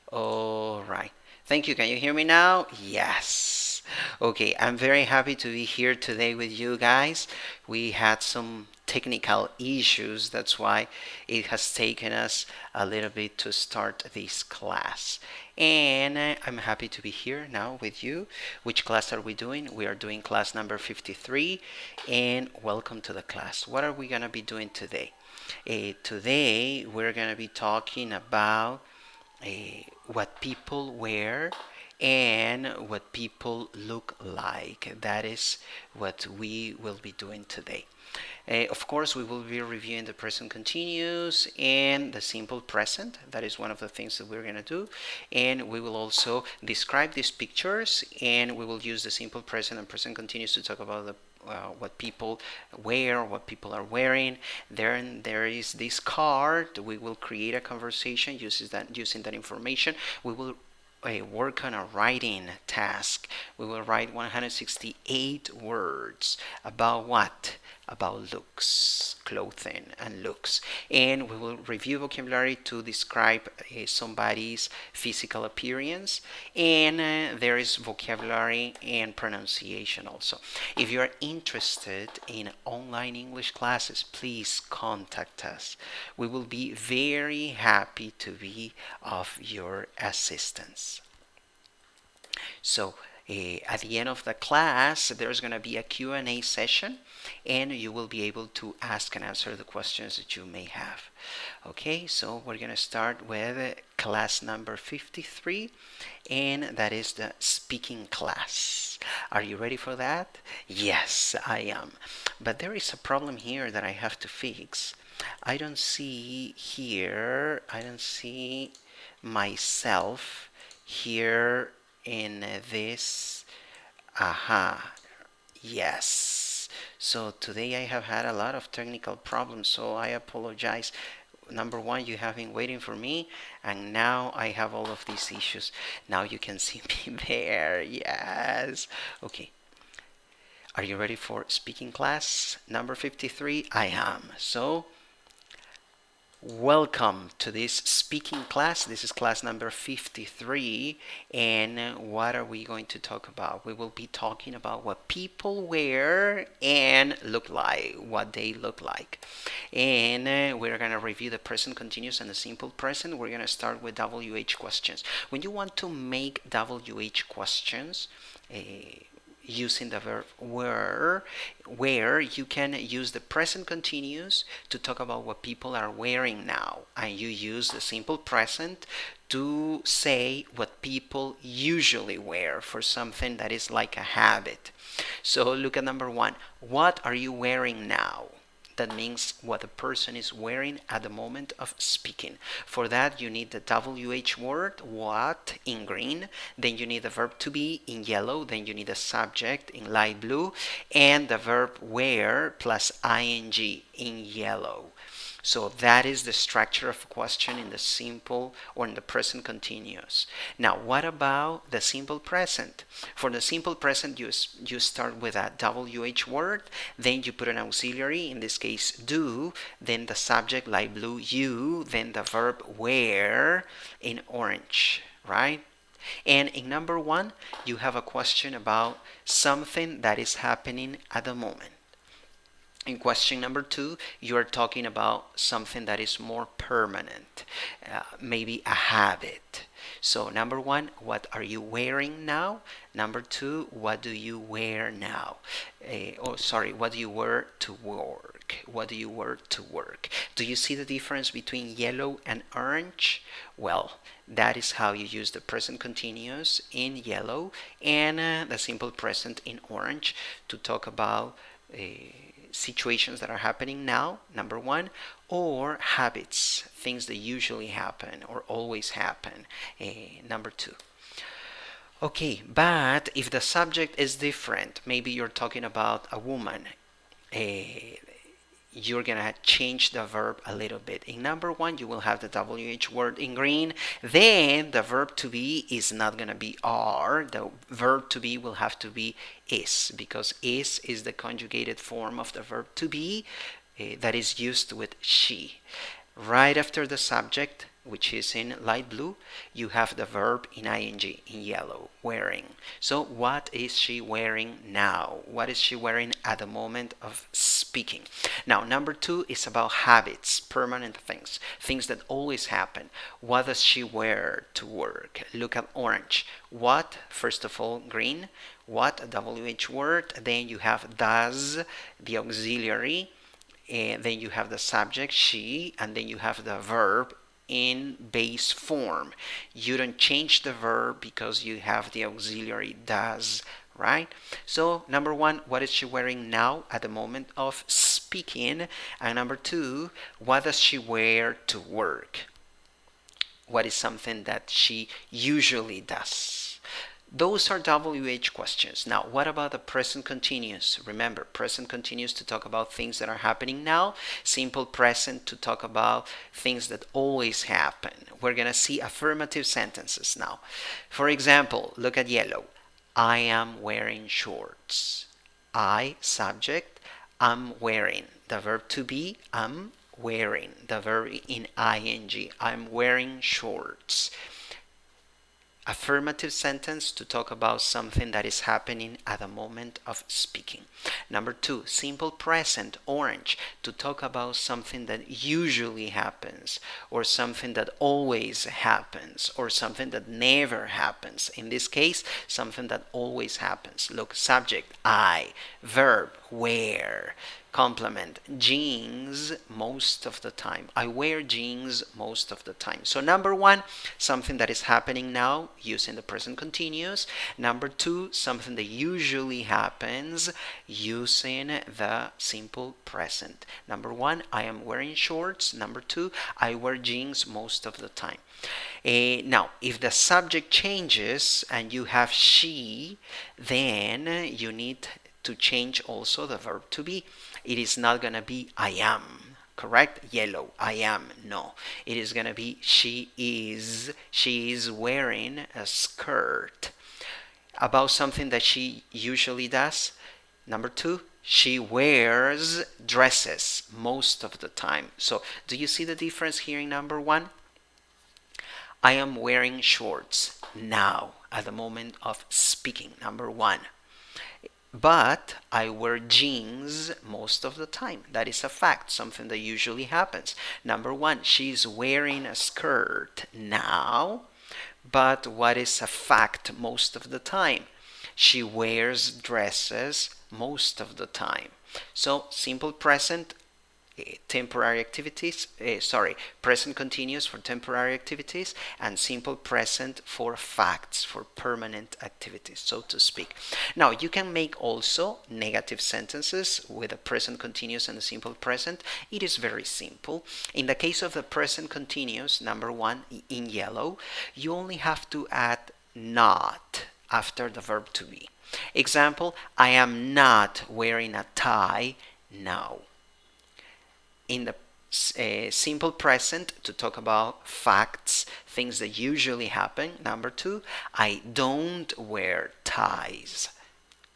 All right. Thank you. Can you hear me now? Yes. Okay, I'm very happy to be here today with you guys. We had some technical issues, that's why it has taken us a little bit to start this class. And I'm happy to be here now with you. Which class are we doing? We are doing class number 53, and welcome to the class. What are we going to be doing today? Today, we're going to be talking about what people wear and what people look like. That is what we will be doing today. Of course, we will be reviewing the present continuous and the simple present. That is one of the things that we're going to do. And we will also describe these pictures, and we will use the simple present and present continuous to talk about what people wear, what people are wearing. Then there is this card. We will create a conversation using that information. We will work on a writing task. We will write 168 words about what? About looks, clothing and looks. And we will review vocabulary to describe somebody's physical appearance. And there is vocabulary and pronunciation also. If you are interested in online English classes, please contact us. We will be very happy to be of your assistance. So at the end of the class, there's going to be a Q&A session, and you will be able to ask and answer the questions that you may have. Okay, so we're going to start with class number 53, and that is the speaking class. Are you ready for that? Yes, I am. But there is a problem here that I have to fix. I don't see myself here in this. Aha, yes. So today I have had a lot of technical problems, so I apologize. Number one, you have been waiting for me, and now I have all of these issues. Now you can see me there. Yes. Okay. Are you ready for speaking class number 53? I am. So welcome to this speaking class. This is class number 53, and what are we going to talk about? We will be talking about what people wear and look like, what they look like. And we're going to review the present continuous and the simple present. We're going to start with WH questions. When you want to make WH questions, using the verb where you can use the present continuous to talk about what people are wearing now, and you use the simple present to say what people usually wear for something that is like a habit. So look at number one. What are you wearing now? That means what the person is wearing at the moment of speaking. For that, you need the WH word, what, in green. Then you need the verb to be in yellow. Then you need the subject in light blue. And the verb wear plus ing in yellow. So that is the structure of a question in the simple or in the present continuous. Now, what about the simple present? For the simple present, you start with a WH word, then you put an auxiliary, in this case do, then the subject light blue you, then the verb wear in orange, right? And in number one, you have a question about something that is happening at the moment. In question number two, you are talking about something that is more permanent, maybe a habit. So number one, what are you wearing now? Number two, what do you wear now? What do you wear to work? What do you wear to work? Do you see the difference between yellow and orange? Well, that is how you use the present continuous in yellow and the simple present in orange to talk about situations that are happening now, number one, or habits, things that usually happen or always happen, number two. Okay, but if the subject is different, maybe you're talking about a woman, you're gonna change the verb a little bit. In number one, you will have the WH word in green. Then the verb to be is not gonna be are. The verb to be will have to be is, because is the conjugated form of the verb to be that is used with she. Right after the subject, which is in light blue, you have the verb in ing in yellow, wearing. So what is she wearing now? What is she wearing at the moment of speaking? Now, number 2 is about habits, permanent things, things that always happen. What does she wear to work? Look at orange. What? First of all, green. What? A WH word. Then you have does, the auxiliary. And then you have the subject, she, and then you have the verb in base form. You don't change the verb because you have the auxiliary does, right? So number 1, what is she wearing now at the moment of speaking? And number 2, what does she wear to work? What is something that she usually does? Those are WH questions. Now, what about the present continuous? Remember, present continuous to talk about things that are happening now. Simple present to talk about things that always happen. We're going to see affirmative sentences now. For example, look at yellow. I am wearing shorts. I, subject, am wearing. The verb to be, am wearing. The verb in ing, I'm wearing shorts. Affirmative sentence to talk about something that is happening at the moment of speaking. Number 2, simple present, orange, to talk about something that usually happens, or something that always happens, or something that never happens. In this case, something that always happens. Look, subject, I, verb, wear. Complement, jeans most of the time. I wear jeans most of the time. So number 1, something that is happening now using the present continuous. Number 2, something that usually happens using the simple present. Number 1, I am wearing shorts. Number 2, I wear jeans most of the time. Now, if the subject changes and you have she, then you need to change also the verb to be. It is not going to be I am, correct? Yellow, I am. No, it is going to be she is. She is wearing a skirt. About something that she usually does. Number 2, she wears dresses most of the time. So do you see the difference here in number 1? I am wearing shorts now at the moment of speaking. Number 1. But I wear jeans most of the time. That is a fact, something that usually happens. Number 1, she's wearing a skirt now. But what is a fact most of the time? She wears dresses most of the time. So simple present, temporary activities, present continuous for temporary activities, and simple present for facts, for permanent activities, so to speak. Now, you can make also negative sentences with a present continuous and a simple present. It is very simple. In the case of the present continuous, number 1 in yellow, you only have to add not after the verb to be. Example, I am not wearing a tie now. In the simple present, to talk about facts, things that usually happen. Number 2, I don't wear ties.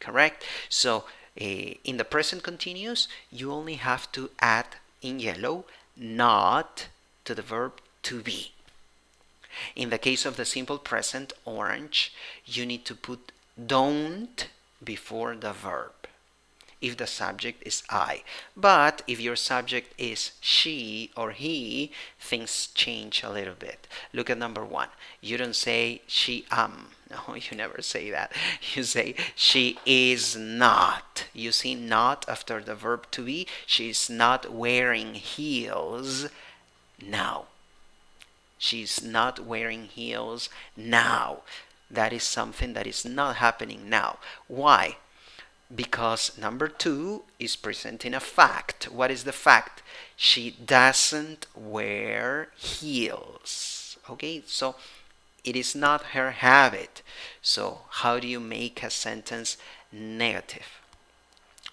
Correct? So in the present continuous, you only have to add in yellow not to the verb to be. In the case of the simple present, orange, you need to put don't before the verb if the subject is I. But if your subject is she or he, things change a little bit. Look at number 1. You don't say she No, you never say that. You say she is not. You see not after the verb to be. She's not wearing heels now. She's not wearing heels now. That is something that is not happening now. Why? Because number 2 is presenting a fact. What is the fact? She doesn't wear heels. Okay, so it is not her habit. So how do you make a sentence negative?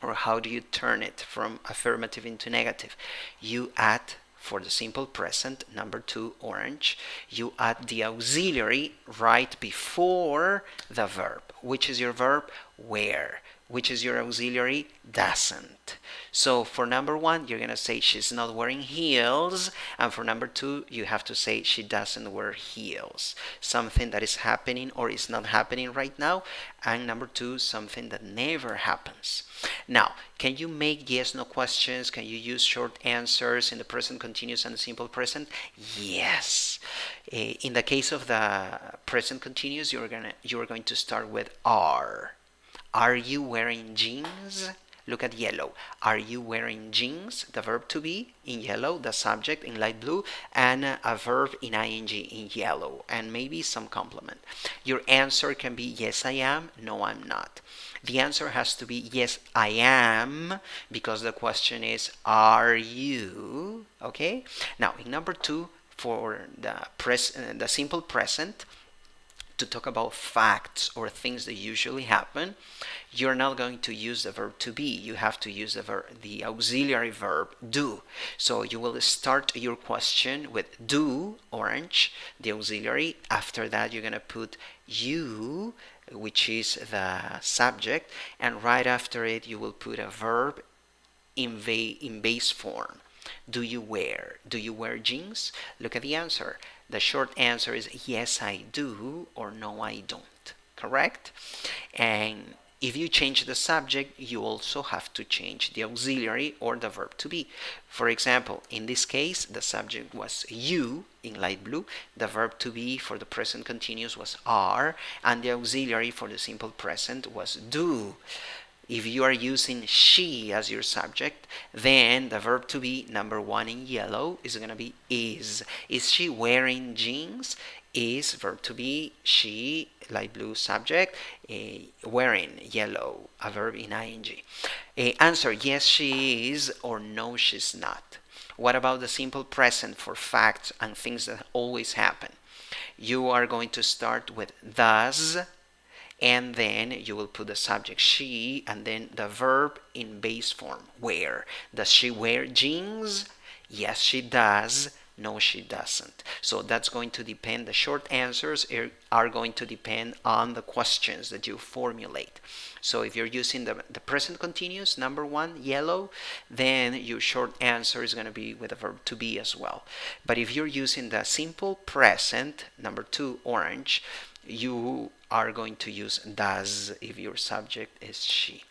Or how do you turn it from affirmative into negative? You add for the simple present. Number 2, orange, you add the auxiliary right before the verb. Which is your verb? Wear. Which is your auxiliary? Doesn't. So for number 1, you're going to say she's not wearing heels. And for number 2, you have to say she doesn't wear heels. Something that is happening or is not happening right now. And number 2, something that never happens. Now, can you make yes, no questions? Can you use short answers in the present continuous and the simple present? Yes. In the case of the present continuous, you're going to start with are. Are you wearing jeans? Look at yellow. Are you wearing jeans? The verb to be in yellow, the subject in light blue, and a verb in ing in yellow, and maybe some complement. Your answer can be yes, I am, no, I'm not. The answer has to be yes, I am, because the question is, are you? Okay? Now, in number 2, for the simple present, to talk about facts or things that usually happen, you're not going to use the verb to be. You have to use the auxiliary verb do. So you will start your question with do, orange, the auxiliary. After that, you're going to put you, which is the subject, and right after it, you will put a verb in base form. Do you wear? Do you wear jeans? Look at the answer. The short answer is yes, I do, or no, I don't. Correct? And if you change the subject, you also have to change the auxiliary or the verb to be. For example, in this case, the subject was you in light blue. The verb to be for the present continuous was are, and the auxiliary for the simple present was do. If you are using she as your subject, then the verb to be, number 1 in yellow, is going to be is. Is she wearing jeans? Is verb to be, she, light blue subject, wearing, yellow, a verb in ing. Answer, yes she is, or no she's not. What about the simple present for facts and things that always happen? You are going to start with does, and then you will put the subject she, and then the verb in base form, wear. Does she wear jeans? Yes, she does. No, she doesn't. So that's going to depend, the short answers are going to depend on the questions that you formulate. So if you're using the present continuous, number 1, yellow, then your short answer is going to be with the verb to be as well. But if you're using the simple present, number 2, orange, you are going to use does if your subject is she.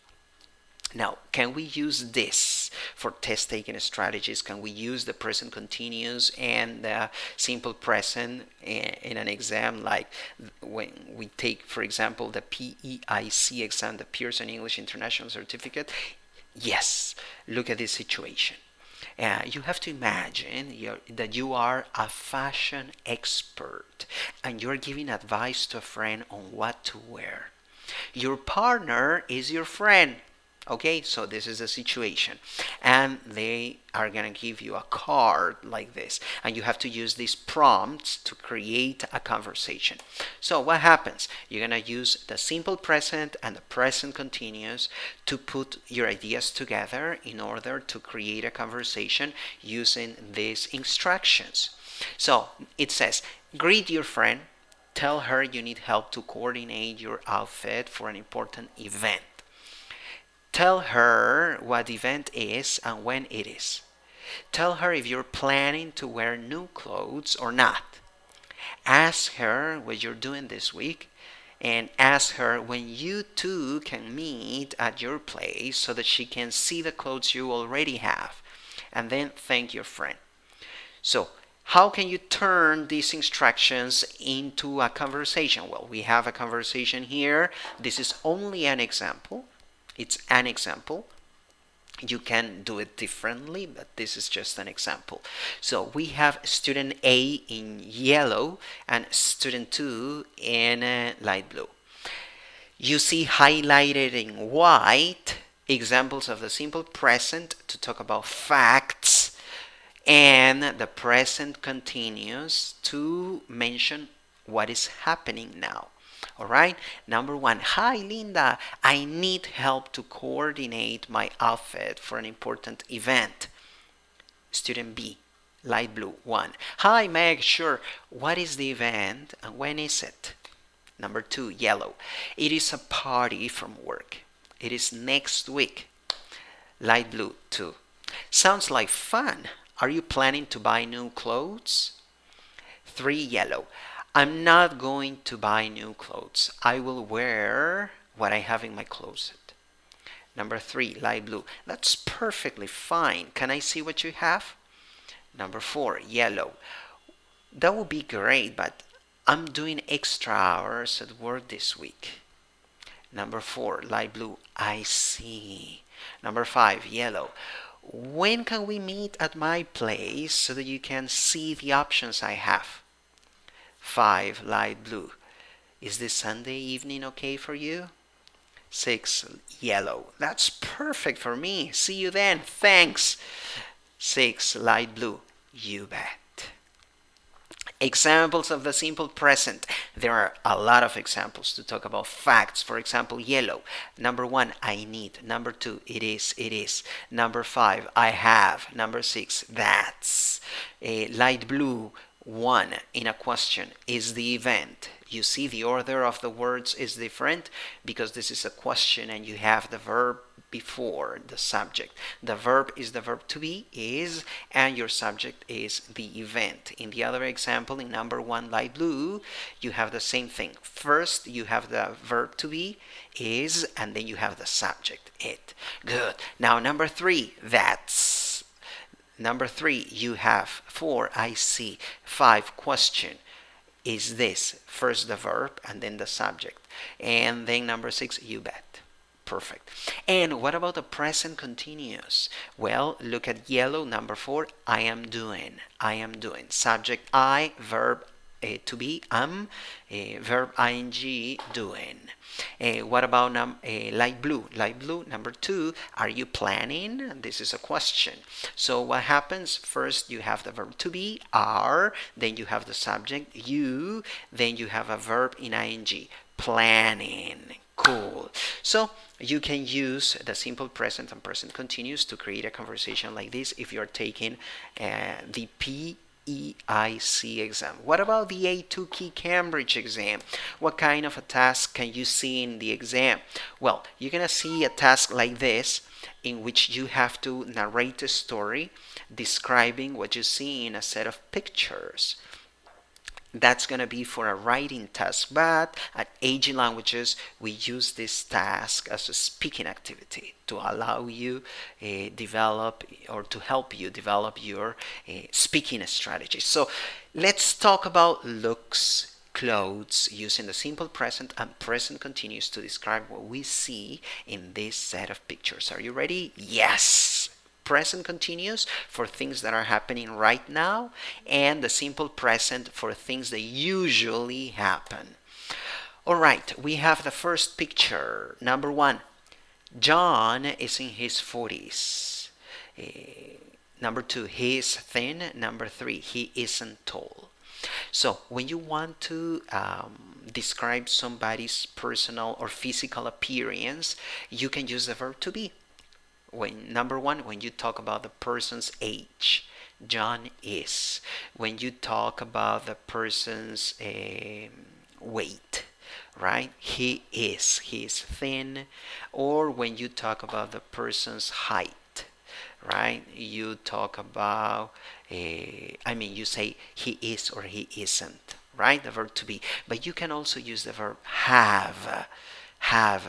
Now, can we use this for test taking strategies? Can we use the present continuous and the simple present in an exam, like when we take, for example, the PEIC exam, the Pearson English International Certificate? Yes. Look at this situation. You have to imagine that you are a fashion expert and you're giving advice to a friend on what to wear. Your partner is your friend. Okay, so this is the situation, and they are going to give you a card like this, and you have to use these prompts to create a conversation. So what happens? You're going to use the simple present and the present continuous to put your ideas together in order to create a conversation using these instructions. So it says, greet your friend, tell her you need help to coordinate your outfit for an important event. Tell her what event is and when it is. Tell her if you're planning to wear new clothes or not. Ask her what you're doing this week, and ask her when you two can meet at your place so that she can see the clothes you already have. And then thank your friend. So, how can you turn these instructions into a conversation? Well, we have a conversation here. This is only an example. It's an example. You can do it differently, but this is just an example. So we have student A in yellow and student 2 in light blue. You see highlighted in white examples of the simple present to talk about facts, and the present continuous to mention what is happening now. All right, number 1, hi Linda, I need help to coordinate my outfit for an important event. Student B, Light blue, 1. Hi, Meg, sure. What is the event and when is it? Number 2, yellow. It is a party from work. It is next week. Light blue, 2. Sounds like fun. Are you planning to buy new clothes? 3, yellow. I'm not going to buy new clothes. I will wear what I have in my closet. Number 3, light blue. That's perfectly fine. Can I see what you have? Number 4, yellow. That would be great, but I'm doing extra hours at work this week. Number 4, light blue. I see. Number 5, yellow. When can we meet at my place so that you can see the options I have? 5, light blue. Is this Sunday evening okay for you? 6, yellow. That's perfect for me. See you then. Thanks. 6, light blue. You bet. Examples of the simple present. There are a lot of examples to talk about facts. For example, yellow. Number 1, I need. Number 2, it is, it is. Number 5, I have. Number 6, that's. Light blue, 1 in a question is the event. You see the order of the words is different because this is a question and you have the verb before the subject. The verb is the verb to be, is, and your subject is the event. In the other example, in number 1, light blue, you have the same thing. First, you have the verb to be, is, and then you have the subject, it. Good. Now, number 3, that's. Number 3, you have. 4, I see. 5, question. Is this. First the verb and then the subject. And then number 6, you bet. Perfect. And what about the present continuous? Well, look at yellow, number 4, I am doing. I am doing. Subject I, verb to be, am, verb ing, doing. What about light blue? Light blue, number 2, are you planning? This is a question. So what happens? First you have the verb to be, are, then you have the subject, you, then you have a verb in ing, planning. Cool. So you can use the simple present and present continuous to create a conversation like this if you're taking the PEIC exam. What about the A2 Key Cambridge exam? What kind of a task can you see in the exam? Well, you're going to see a task like this in which you have to narrate a story describing what you see in a set of pictures. That's going to be for a writing task, but at AG Languages we use this task as a speaking activity to allow you develop or to help you develop your speaking strategy. So let's talk about looks, clothes, using the simple present and present continuous to describe what we see in this set of pictures. Are you ready? Yes! Present continuous for things that are happening right now, and the simple present for things that usually happen. All right, we have the first picture. Number 1, John is in his 40s. Number 2, he is thin. Number 3, he isn't tall. So when you want to describe somebody's personal or physical appearance, you can use the verb to be. Number 1, when you talk about the person's age, John is. When you talk about the person's weight, right? He is thin. Or when you talk about the person's height, right? You talk about, you say he is or he isn't, right? The verb to be. But you can also use the verb have.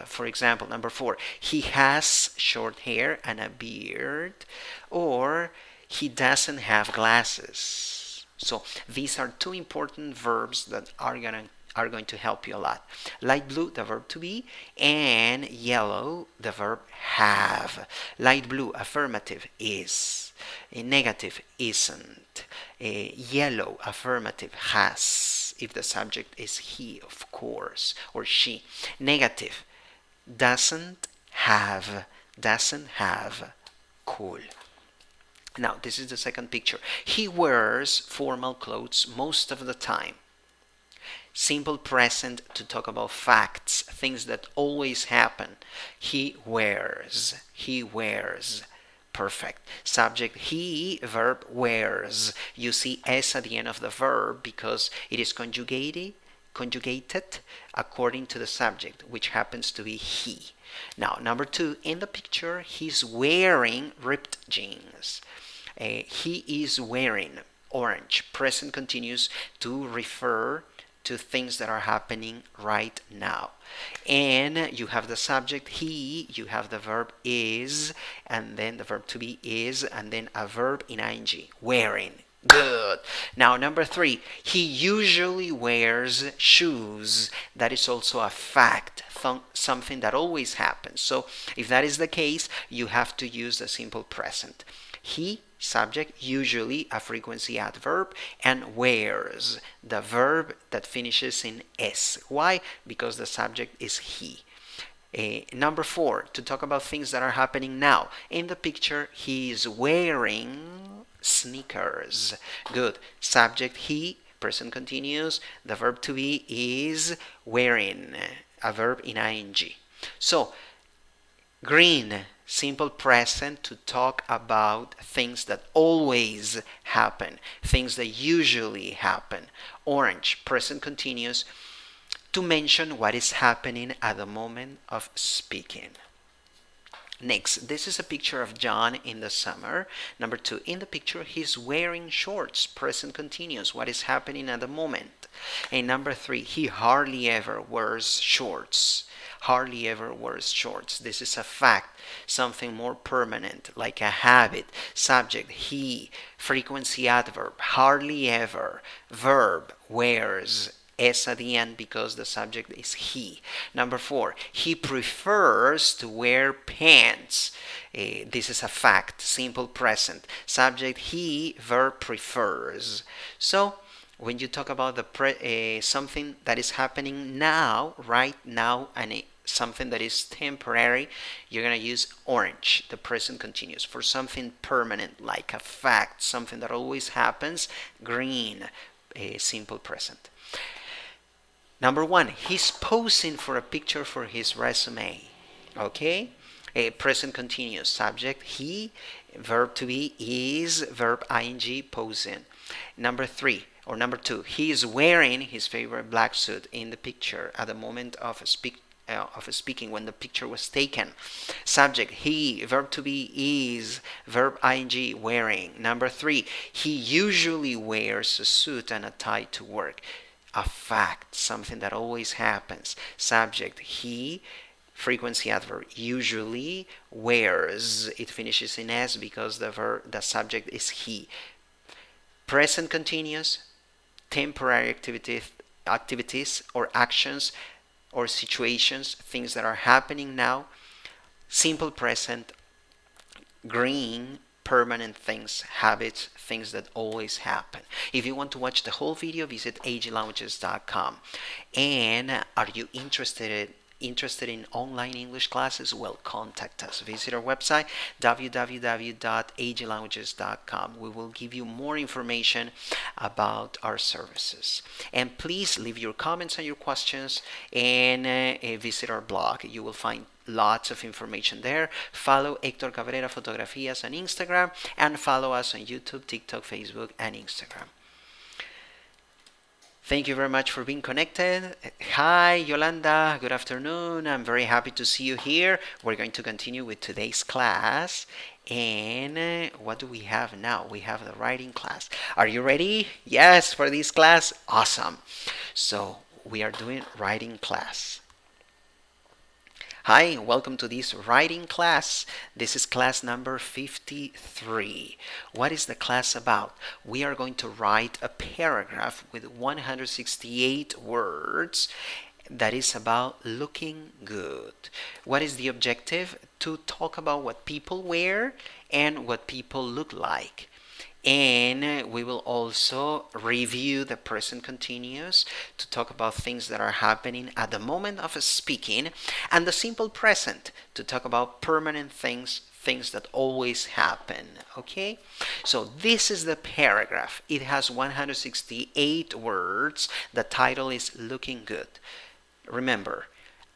For example, number 4, he has short hair and a beard, or he doesn't have glasses. So these are 2 important verbs that are going to help you a lot. Light blue, the verb to be, and yellow, the verb have. Light blue, affirmative, is. Negative, isn't. Yellow, affirmative, has, if the subject is he, of course, or she. Negative, doesn't have. Cool. Now, this is the second picture. He wears formal clothes most of the time. Simple present to talk about facts, things that always happen. He wears Perfect. Subject he, verb wears. You see s at the end of the verb because it is conjugated according to the subject, which happens to be he. Now, number 2, in the picture, he's wearing ripped jeans. He is wearing orange. Present continuous to refer to things that are happening right now. And you have the subject he, you have the verb is, and then the verb to be is, and then a verb in ing, wearing. Good. Now, number 3, he usually wears shoes. That is also a fact, something that always happens. So if that is the case, you have to use the simple present. He, subject, usually a frequency adverb, and wears, the verb that finishes in s. Why? Because the subject is he. Number 4, to talk about things that are happening now. In the picture, he is wearing sneakers. Good. Subject he, present continuous. The verb to be is wearing, a verb in ing. So, green, simple present to talk about things that always happen, things that usually happen. Orange, present continuous, to mention what is happening at the moment of speaking. Next, this is a picture of John in the summer. Number 2, in the picture, he's wearing shorts, present continuous, what is happening at the moment. And number 3, he hardly ever wears shorts. Hardly ever wears shorts. This is a fact, something more permanent, like a habit. Subject, he, frequency adverb, hardly ever, verb, wears, s at the end because the subject is he. Number 4, he prefers to wear pants. This is a fact, simple present. Subject he, verb prefers. So when you talk about the something that is happening now, right now, and something that is temporary, you're going to use orange, the present continuous. For something permanent, like a fact, something that always happens, green, simple present. Number 1, he's posing for a picture for his resume. Okay? Present continuous. Subject he, verb to be is, verb ing, posing. Number 3, or number 2, he is wearing his favorite black suit in the picture at the moment of speaking when the picture was taken. Subject he, verb to be is, verb ing, wearing. Number 3, he usually wears a suit and a tie to work. A fact, something that always happens. Subject he, frequency adverb, usually wears. It finishes in s because the subject is he. Present continuous, temporary activities or actions or situations, things that are happening now. Simple present, green, permanent things, habits, things that always happen. If you want to watch the whole video, visit aglanguages.com. And are you interested in online English classes? Well, contact us. Visit our website, www.aglanguages.com. We will give you more information about our services. And please leave your comments and your questions and visit our blog. You will find lots of information there. Follow Hector Cabrera Fotografías on Instagram and follow us on YouTube, TikTok, Facebook, and Instagram. Thank you very much for being connected. Hi, Yolanda. Good afternoon. I'm very happy to see you here. We're going to continue with today's class. And what do we have now? We have the writing class. Are you ready? Yes, for this class? Awesome. So we are doing writing class. Hi, welcome to this writing class. This is class number 53. What is the class about? We are going to write a paragraph with 168 words that is about looking good. What is the objective? To talk about what people wear and what people look like. And we will also review the present continuous to talk about things that are happening at the moment of speaking, and the simple present to talk about permanent things that always happen. Okay, so this is the paragraph. It has 168 words. The title is Looking Good. Remember,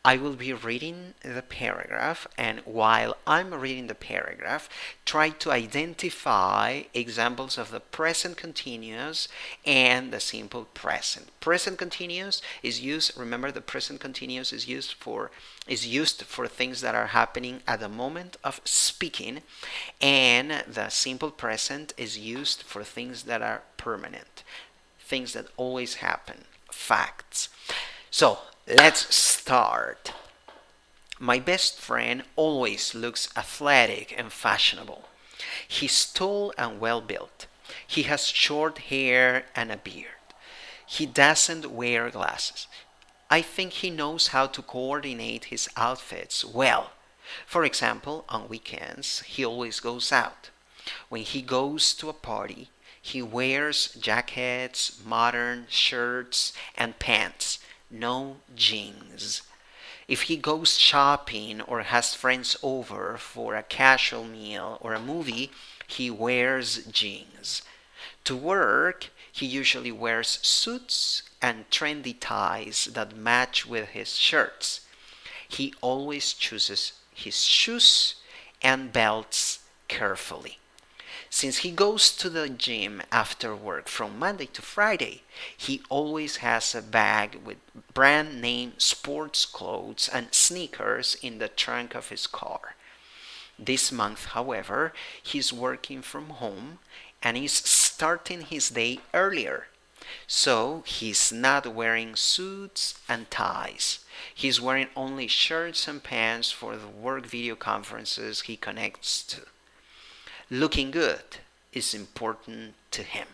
I will be reading the paragraph, and while I'm reading the paragraph, try to identify examples of the present continuous and the simple present. Present continuous is used, remember the present continuous is used for things that are happening at the moment of speaking, and the simple present is used for things that are permanent, things that always happen, facts. So let's start. My best friend always looks athletic and fashionable. He's tall and well built. He has short hair and a beard. He doesn't wear glasses. I think he knows how to coordinate his outfits well. For example, on weekends, he always goes out. When he goes to a party, he wears jackets, modern shirts, and pants. No jeans. If he goes shopping or has friends over for a casual meal or a movie, he wears jeans. To work, he usually wears suits and trendy ties that match with his shirts. He always chooses his shoes and belts carefully. Since he goes to the gym after work from Monday to Friday, he always has a bag with brand name sports clothes and sneakers in the trunk of his car. This month, however, he's working from home and is starting his day earlier. So he's not wearing suits and ties. He's wearing only shirts and pants for the work video conferences he connects to. Looking good is important to him.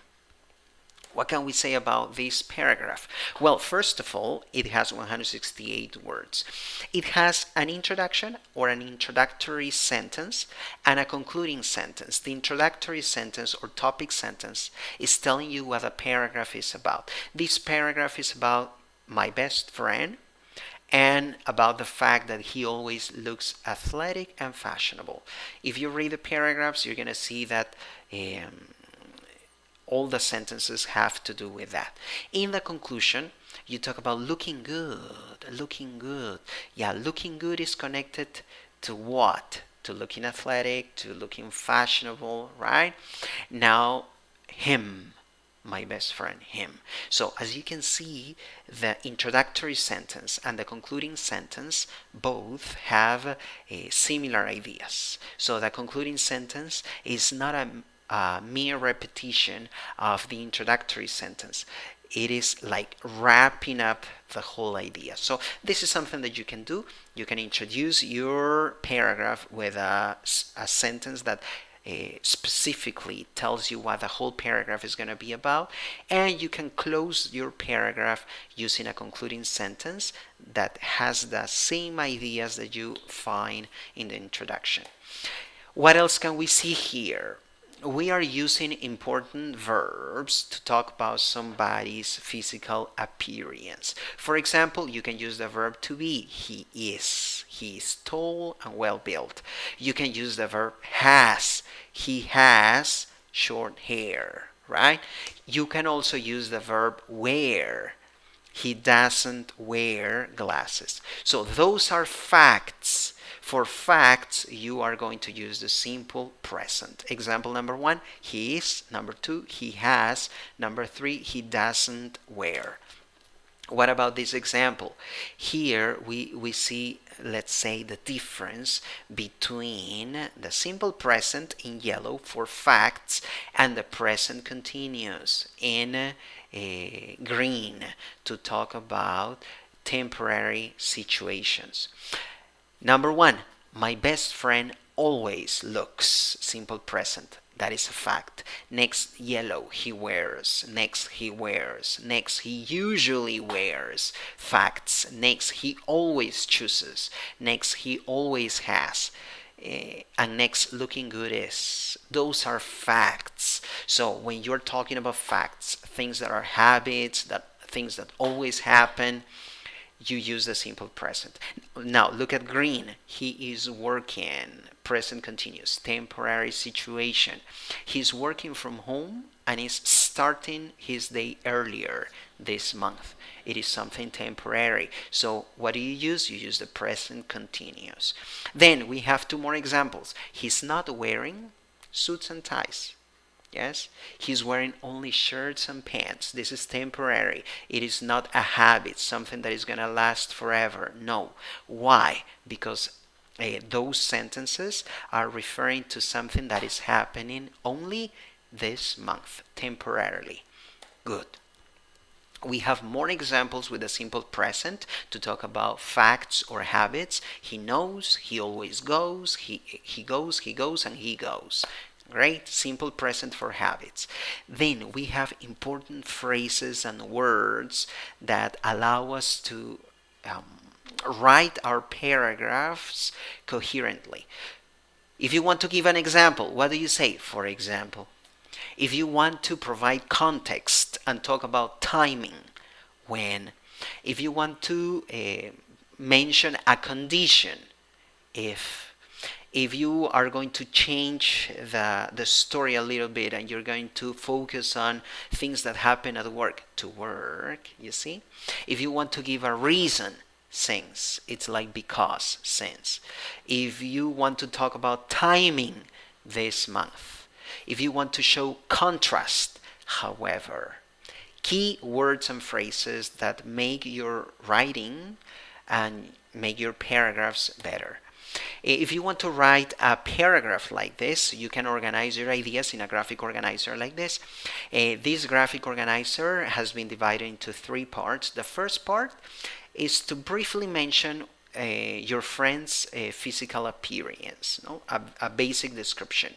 What can we say about this paragraph? Well, first of all, it has 168 words. It has an introduction or an introductory sentence and a concluding sentence. The introductory sentence or topic sentence is telling you what the paragraph is about. This paragraph is about my best friend and about the fact that he always looks athletic and fashionable. If you read the paragraphs, you're going to see that all the sentences have to do with that. In the conclusion, you talk about looking good, looking good. Yeah, looking good is connected to what? To looking athletic, to looking fashionable, right? Now, him. My best friend, him. So as you can see, the introductory sentence and the concluding sentence both have similar ideas. So the concluding sentence is not a mere repetition of the introductory sentence. It is like wrapping up the whole idea. So this is something that you can do. You can introduce your paragraph with a sentence that specifically tells you what the whole paragraph is going to be about, and you can close your paragraph using a concluding sentence that has the same ideas that you find in the introduction. What else can we see here? We are using important verbs to talk about somebody's physical appearance. For example, you can use the verb to be. He is. He is tall and well built. You can use the verb has. He has short hair, right? You can also use the verb wear. He doesn't wear glasses. So those are facts. For facts, you are going to use the simple present. Example number 1, he is. Number 2, he has. Number 3, he doesn't wear. What about this example? Here we see, let's say, the difference between the simple present in yellow for facts and the present continuous in green to talk about temporary situations. Number 1, my best friend always looks, simple present. That is a fact. Next, yellow, he wears. Next, he wears. Next, he usually wears. Facts. Next, he always chooses. Next, he always has. And next, looking good is. Those are facts. So when you're talking about facts, things that are habits, things that always happen, you use the simple present. Now look at green. He is working. Present continuous. Temporary situation. He's working from home and is starting his day earlier this month. It is something temporary. So what do you use? You use the present continuous. Then we have two more examples. He's not wearing suits and ties. Yes, he's wearing only shirts and pants. This is temporary. It is not a habit, something that is going to last forever. No. Why? Because those sentences are referring to something that is happening only this month, temporarily. Good. We have more examples with the simple present to talk about facts or habits. He knows, he always goes, he goes, and he goes. Great, simple present for habits. Then we have important phrases and words that allow us to write our paragraphs coherently. If you want to give an example, what do you say? For example, if you want to provide context and talk about timing, when. If you want to mention a condition, if you are going to change the story a little bit and you're going to focus on things that happen at work, to work, you see? If you want to give a reason, since. It's like because, since. If you want to talk about timing this month. If you want to show contrast, however. Key words and phrases that make your writing and make your paragraphs better. If you want to write a paragraph like this, you can organize your ideas in a graphic organizer like this. This graphic organizer has been divided into three parts. The first part is to briefly mention your friend's physical appearance, no? a basic description.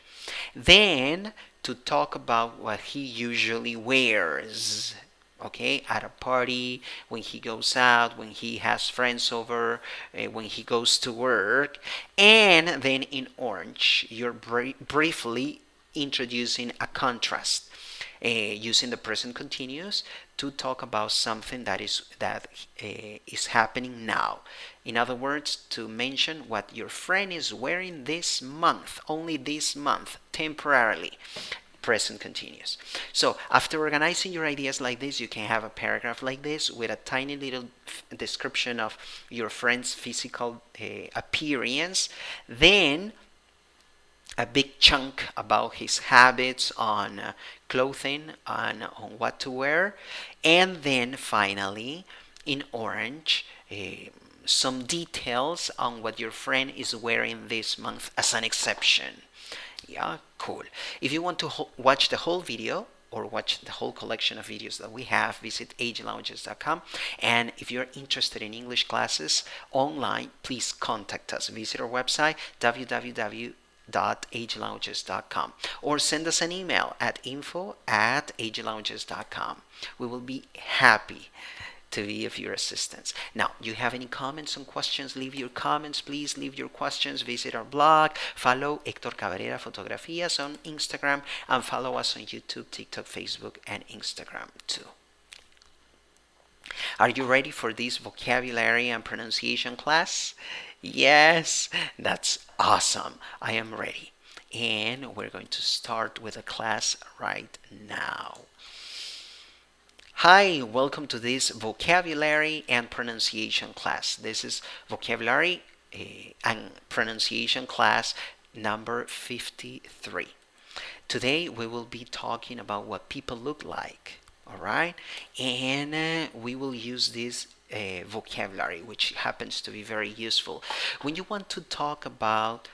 Then to talk about what he usually wears, okay, at a party, when he goes out, when he has friends over, when he goes to work. And then in orange, you're briefly introducing a contrast, using the present continuous to talk about something that is happening now. In other words, to mention what your friend is wearing this month, only this month, temporarily. Present continuous. So after organizing your ideas like this, you can have a paragraph like this with a tiny little description of your friend's physical appearance. Then a big chunk about his habits on clothing and on what to wear. And then finally, in orange, some details on what your friend is wearing this month as an exception. Yeah, cool. If you want to watch the whole video or watch the whole collection of videos that we have, visit agelounges.com. And if you're interested in English classes online, please contact us. Visit our website, www.agelounges.com, or send us an email at info@agelounges.com. We will be happy to be of your assistance. Now, you have any comments and questions? Leave your comments, please. Leave your questions. Visit our blog. Follow Héctor Cabrera Fotografías on Instagram, and follow us on YouTube, TikTok, Facebook, and Instagram too. Are you ready for this vocabulary and pronunciation class? Yes, that's awesome. I am ready. And we're going to start with the class right now. Hi, welcome to this vocabulary and pronunciation class. This is vocabulary and pronunciation class number 53. Today we will be talking about what people look like, all right? And we will use this vocabulary, which happens to be very useful. When you want to talk about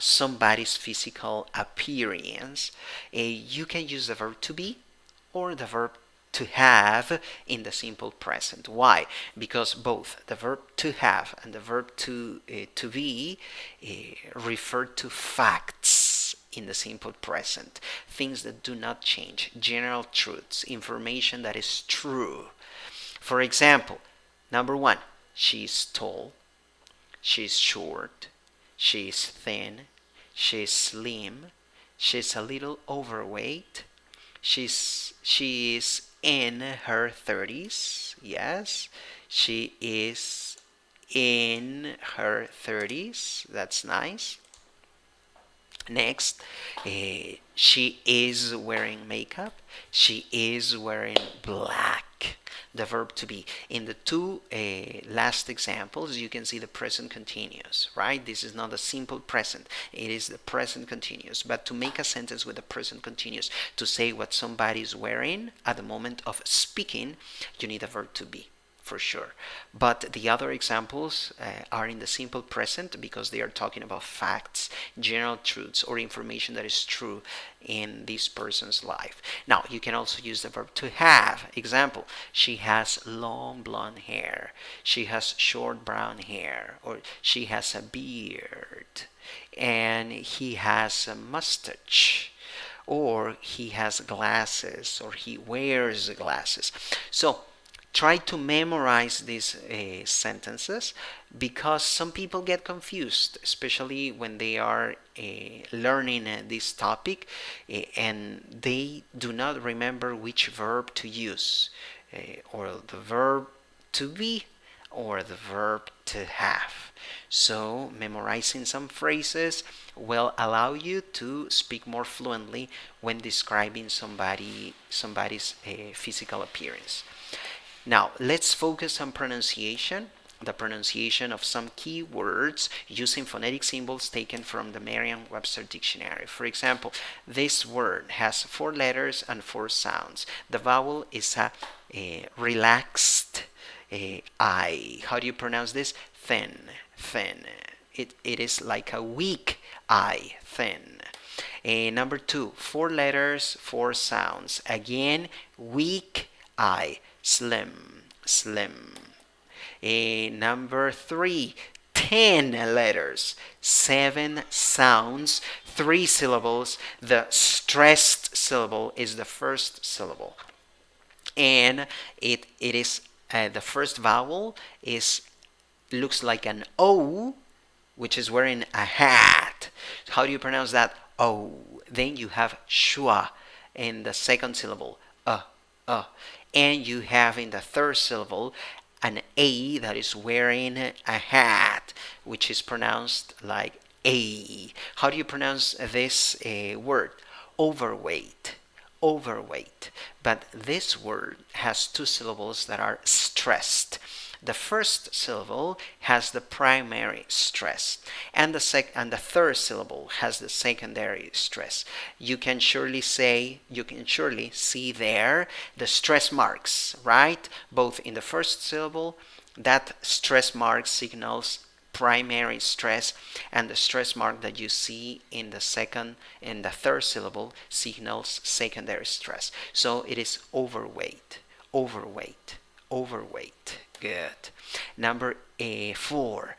somebody's physical appearance, you can use the verb to be or the verb to have in the simple present. Why? Because both the verb to have and the verb to be refer to facts in the simple present, things that do not change, general truths, information that is true. For example, number one, she's tall, she's short, she's thin, she's slim, she's a little overweight, she's in her 30s. Yes, she is in her 30s. That's nice. Next, she is wearing makeup. She is wearing black. The verb to be. In the two last examples, you can see the present continuous, right? This is not a simple present. It is the present continuous. But to make a sentence with the present continuous, to say what somebody is wearing at the moment of speaking, you need a verb to be, for sure. But the other examples are in the simple present because they are talking about facts, general truths, or information that is true in this person's life. Now, you can also use the verb to have. Example, she has long blonde hair. She has short brown hair. Or she has a beard. And he has a mustache. Or he has glasses. Or he wears glasses. So, try to memorize these sentences because some people get confused, especially when they are learning this topic and they do not remember which verb to use, or the verb to be or the verb to have. So memorizing some phrases will allow you to speak more fluently when describing somebody's physical appearance. Now, let's focus on pronunciation, the pronunciation of some key words using phonetic symbols taken from the Merriam-Webster dictionary. For example, this word has 4 letters and 4 sounds. The vowel is a relaxed I. How do you pronounce this? Thin, thin. It is like a weak I, thin. Number 2, 4 letters, 4 sounds. Again, weak I. Slim, slim. Number 3, 10 letters, 7 sounds, 3 syllables. The stressed syllable is the first syllable. And it is the first vowel looks like an O, which is wearing a hat. How do you pronounce that? O. Then you have shua in the second syllable. And you have in the third syllable an A that is wearing a hat, which is pronounced like A. How do you pronounce this word? Overweight. Overweight. But this word has 2 syllables that are stressed. The first syllable has the primary stress, and the third syllable has the secondary stress. You can surely see there the stress marks, right? Both in the first syllable, that stress mark signals primary stress, and the stress mark that you see in the third syllable signals secondary stress. So it is overweight, overweight, overweight. Good. Number 4,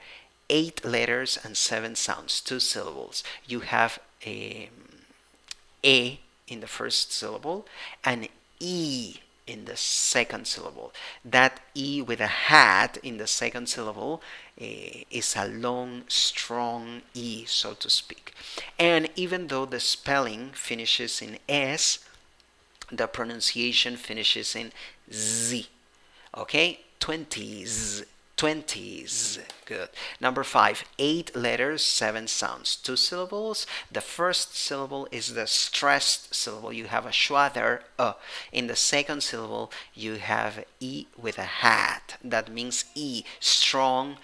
8 letters and 7 sounds, 2 syllables. You have a in the first syllable and E in the second syllable. That E with a hat in the second syllable is a long, strong E, so to speak. And even though the spelling finishes in S, the pronunciation finishes in Z. Okay? 20s, 20s. Good. Number 5, 8 letters, 7 sounds, 2 syllables. The first syllable is the stressed syllable. You have a schwa there, In the second syllable, you have E with a hat. That means E, strong,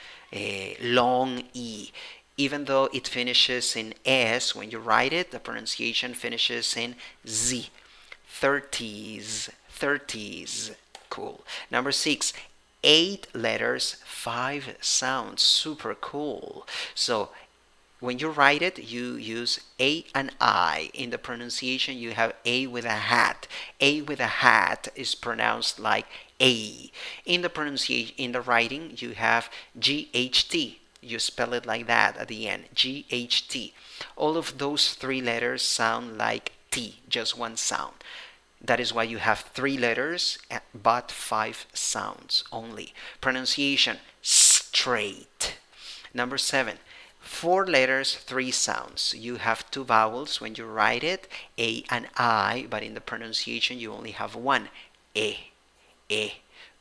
long E. Even though it finishes in S, when you write it, the pronunciation finishes in Z. 30s, 30s. Cool. Number 6, 8 letters, 5 sounds. Super cool. So when you write it, you use A and I. In the pronunciation, you have A with a hat. A with a hat is pronounced like A. In the writing, you have GHT. You spell it like that at the end. GHT. All of those 3 letters sound like T, just one sound. That is why you have 3 letters but 5 sounds only. Pronunciation, straight. Number 7, 4 letters, 3 sounds. You have 2 vowels when you write it, A and I, but in the pronunciation you only have one, E.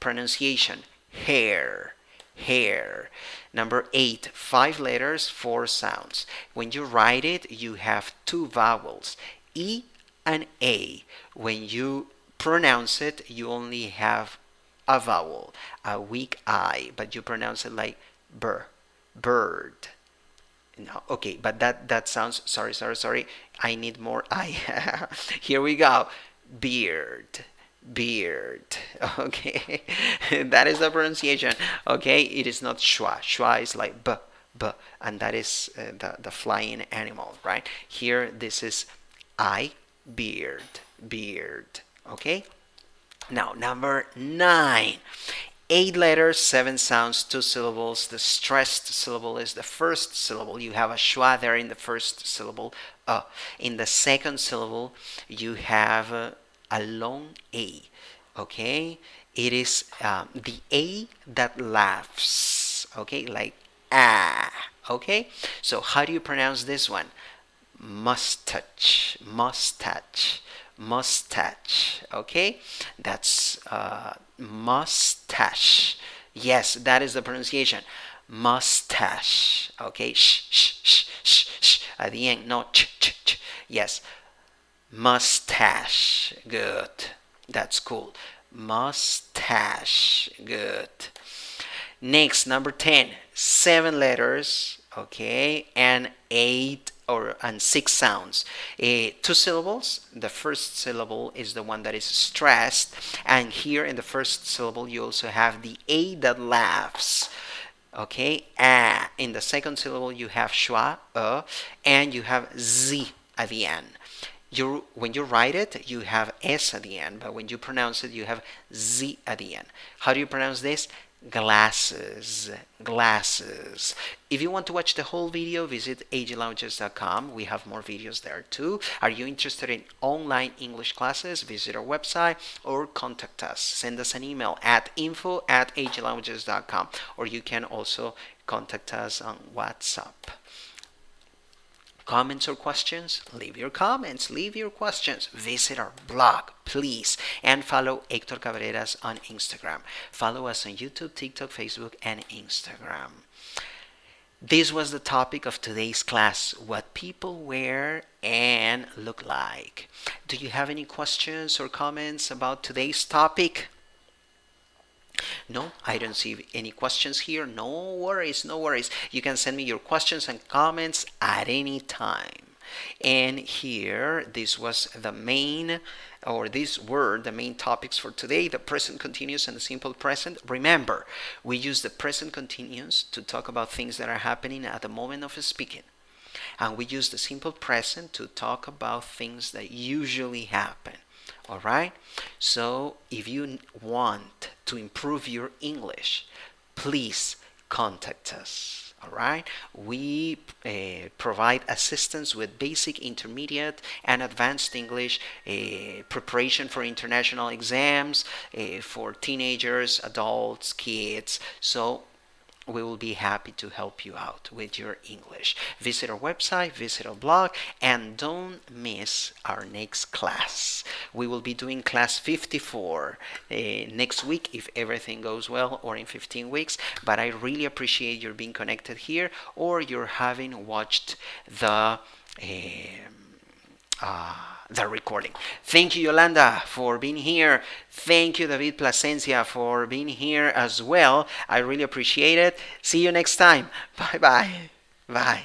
Pronunciation, hair, hair. Number 8, 5 letters, 4 sounds. When you write it, you have 2 vowels, E and A. When you pronounce it, you only have a vowel, a weak I, but you pronounce it like bird. No, okay, but that sounds, sorry, I need more I. Here we go. Beard. Okay. That is the pronunciation. Okay, it is not schwa. Schwa is like b, and that is the flying animal, right? Here, this is I, beard. Okay. Now, number 9. 8 letters, 7 sounds, 2 syllables. The stressed syllable is the first syllable. You have a schwa there in the first syllable. In the second syllable, you have a long A. Okay? It is the A that laughs. Okay? Like ah. Okay? So, how do you pronounce this one? Mustache. Okay, that's mustache. Yes, that is the pronunciation. Mustache. Okay, shh at the end. No, ch. Yes, mustache. Good. That's cool. Mustache. Good. Next, number 10. 7 letters. Okay, and 6 sounds. 2 syllables. The first syllable is the one that is stressed, and here in the first syllable you also have the A that laughs. Okay, in the second syllable you have schwa, and you have Z at the end. When you write it, you have S at the end, but when you pronounce it, you have Z at the end. How do you pronounce this? Glasses. If you want to watch the whole video, visit aglounges.com. We have more videos there too. Are you interested in online English classes? Visit our website or contact us. Send us an email at info@aglounges.com, or you can also contact us on WhatsApp. Comments or questions? Leave your comments, leave your questions. Visit our blog, please, and follow Hector Cabreras on Instagram. Follow us on YouTube, TikTok, Facebook, and Instagram. This was the topic of today's class, what people wear and look like. Do you have any questions or comments about today's topic? No, I don't see any questions here. No worries. You can send me your questions and comments at any time. And here, this was the main, or these were the main topics for today, the present continuous and the simple present. Remember, we use the present continuous to talk about things that are happening at the moment of speaking. And we use the simple present to talk about things that usually happen. All right, so if you want to improve your English, please contact us. All right, we provide assistance with basic, intermediate, and advanced English, preparation for international exams, for teenagers, adults, kids. So we will be happy to help you out with your English. Visit our website, visit our blog, and don't miss our next class. We will be doing class 54 next week if everything goes well, or in 15 weeks. But I really appreciate your being connected here, or you're having watched the recording. Thank you, Yolanda, for being here. Thank you, David Plasencia, for being here as well. I really appreciate it. See you next time. Bye.